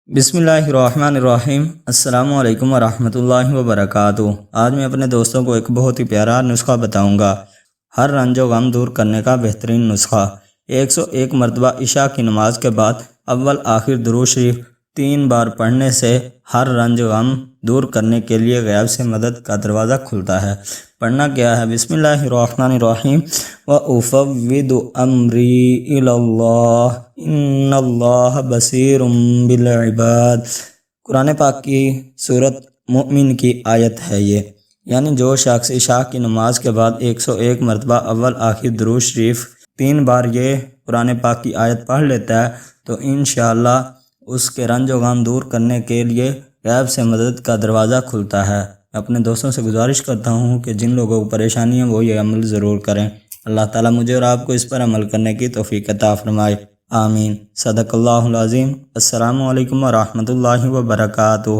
بسم اللہ الرحمن الرحیم۔ السلام علیکم ورحمۃ اللہ وبرکاتہ۔ آج میں اپنے دوستوں کو ایک بہت ہی پیارا نسخہ بتاؤں گا، ہر رنج و غم دور کرنے کا بہترین نسخہ۔ 101 مرتبہ عشاء کی نماز کے بعد اول آخر درود شریف 3 بار پڑھنے سے ہر رنج و غم دور کرنے کے لیے غیب سے مدد کا دروازہ کھلتا ہے۔ پڑھنا کیا ہے؟ بسم اللہ الرحمن الرحیم۔ وَأُفَوِّضُ أَمْرِي إِلَى اللَّهِ إِنَّ اللَّهَ بَصِيرٌ بِالْعِبَادِ۔ قرآن پاک کی سورۃ مؤمن کی آیت ہے یہ، یعنی جو شخص عشاء کی نماز کے بعد 101 مرتبہ اول آخر درود شریف 3 بار یہ قرآن پاک کی آیت پڑھ لیتا ہے تو انشاءاللہ اس کے رنج و غم دور کرنے کے لیے غیب سے مدد کا دروازہ کھلتا ہے۔ اپنے دوستوں سے گزارش کرتا ہوں کہ جن لوگوں کو پریشانی ہے وہ یہ عمل ضرور کریں۔ اللہ تعالیٰ مجھے اور آپ کو اس پر عمل کرنے کی توفیق عطا فرمائے، آمین۔ صدق اللہ العظیم۔ السلام علیکم ورحمۃ اللہ وبرکاتہ۔